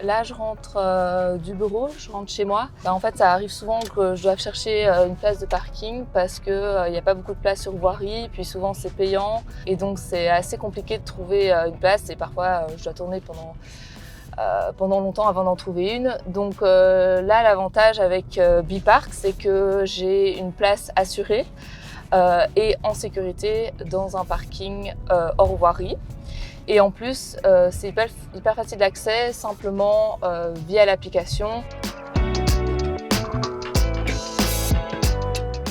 Là, je rentre du bureau, je rentre chez moi. En fait, ça arrive souvent que je dois chercher une place de parking parce qu'il n'y a pas beaucoup de place sur voirie, puis souvent c'est payant. Et donc, c'est assez compliqué de trouver une place et parfois, je dois tourner pendant longtemps avant d'en trouver une. Donc là, l'avantage avec Bipark, c'est que j'ai une place assurée et en sécurité dans un parking hors voirie. Et en plus, c'est hyper facile d'accès, simplement via l'application.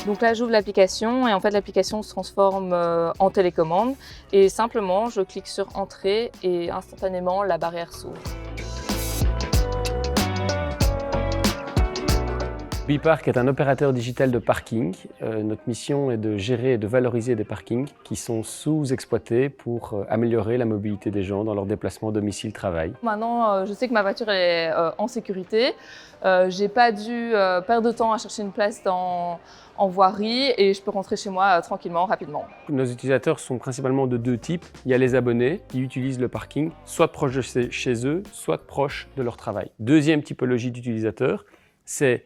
Donc là, j'ouvre l'application et en fait, l'application se transforme en télécommande. Et simplement, je clique sur Entrée et instantanément, la barrière s'ouvre. Bipark est un opérateur digital de parking. Notre mission est de gérer et de valoriser des parkings qui sont sous-exploités pour améliorer la mobilité des gens dans leur déplacement domicile-travail. Maintenant, je sais que ma voiture est en sécurité. J'ai pas dû perdre de temps à chercher une place en voirie et je peux rentrer chez moi tranquillement, rapidement. Nos utilisateurs sont principalement de deux types. Il y a les abonnés qui utilisent le parking, soit proche de chez eux, soit proche de leur travail. Deuxième typologie d'utilisateurs, c'est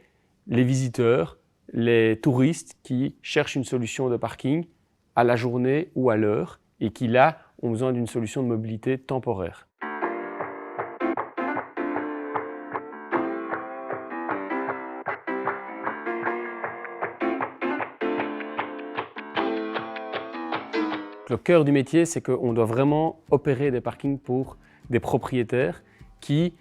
les visiteurs, les touristes qui cherchent une solution de parking à la journée ou à l'heure et qui, là, ont besoin d'une solution de mobilité temporaire. Le cœur du métier, c'est qu'on doit vraiment opérer des parkings pour des propriétaires qui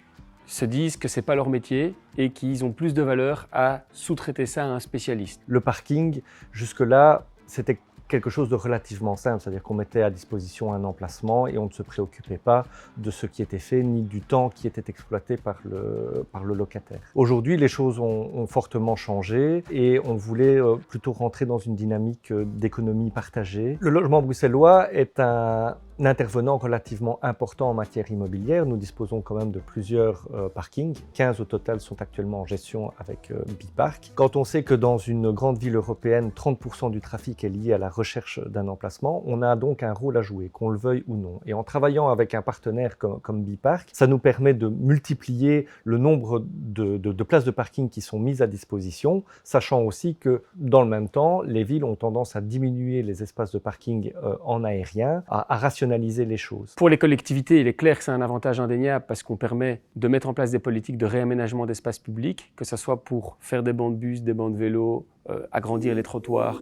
se disent que ce n'est pas leur métier et qu'ils ont plus de valeur à sous-traiter ça à un spécialiste. Le parking, jusque-là, c'était quelque chose de relativement simple, c'est-à-dire qu'on mettait à disposition un emplacement et on ne se préoccupait pas de ce qui était fait ni du temps qui était exploité par le locataire. Aujourd'hui, les choses ont fortement changé et on voulait plutôt rentrer dans une dynamique d'économie partagée. Le logement bruxellois est un intervenant relativement important en matière immobilière. Nous disposons quand même de plusieurs parkings. 15 au total sont actuellement en gestion avec Bipark. Quand on sait que dans une grande ville européenne, 30% du trafic est lié à la recherche d'un emplacement, on a donc un rôle à jouer, qu'on le veuille ou non. Et en travaillant avec un partenaire comme Bipark, ça nous permet de multiplier le nombre de places de parking qui sont mises à disposition, sachant aussi que dans le même temps, les villes ont tendance à diminuer les espaces de parking en aérien, à rationaliser les choses. Pour les collectivités, il est clair que c'est un avantage indéniable parce qu'on permet de mettre en place des politiques de réaménagement d'espaces publics, que ce soit pour faire des bancs de bus, des bancs de vélo, agrandir les trottoirs.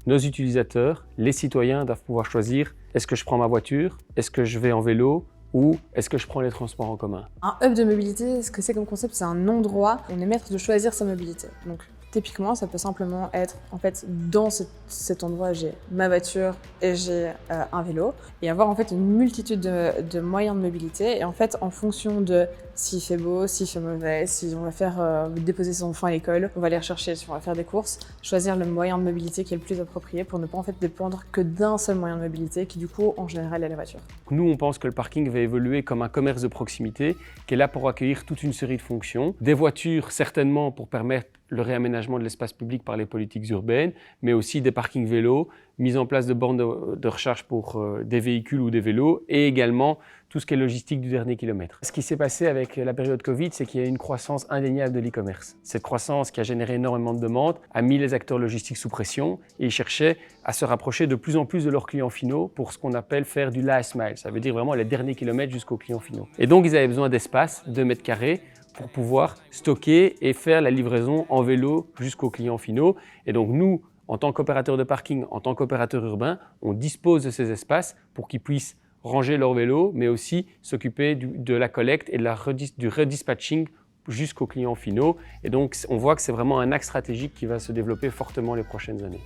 Nos utilisateurs, les citoyens, doivent pouvoir choisir est-ce que je prends ma voiture, est-ce que je vais en vélo ou est-ce que je prends les transports en commun. Un hub de mobilité, ce que c'est comme concept, c'est un endroit où on est maître de choisir sa mobilité. Donc typiquement, ça peut simplement être, en fait, dans cet endroit, j'ai ma voiture et j'ai un vélo, et avoir en fait une multitude de moyens de mobilité. Et en fait, en fonction de s'il fait beau, s'il fait mauvais, si on va faire déposer son enfant à l'école, on va aller rechercher, si on va faire des courses, choisir le moyen de mobilité qui est le plus approprié pour ne pas en fait dépendre que d'un seul moyen de mobilité, qui du coup, en général, est la voiture. Nous, on pense que le parking va évoluer comme un commerce de proximité qui est là pour accueillir toute une série de fonctions. Des voitures, certainement, pour permettre le réaménagement de l'espace public par les politiques urbaines, mais aussi des parkings vélos, mise en place de bornes de recharge pour des véhicules ou des vélos, et également tout ce qui est logistique du dernier kilomètre. Ce qui s'est passé avec la période Covid, c'est qu'il y a eu une croissance indéniable de l'e-commerce. Cette croissance qui a généré énormément de demandes a mis les acteurs logistiques sous pression et ils cherchaient à se rapprocher de plus en plus de leurs clients finaux pour ce qu'on appelle faire du last mile. Ça veut dire vraiment les derniers kilomètres jusqu'aux clients finaux. Et donc ils avaient besoin d'espace, de mètres carrés, pour pouvoir stocker et faire la livraison en vélo jusqu'aux clients finaux. Et donc nous, en tant qu'opérateur de parking, en tant qu'opérateur urbain, on dispose de ces espaces pour qu'ils puissent ranger leur vélo, mais aussi s'occuper de la collecte et du redispatching jusqu'aux clients finaux. Et donc on voit que c'est vraiment un axe stratégique qui va se développer fortement les prochaines années.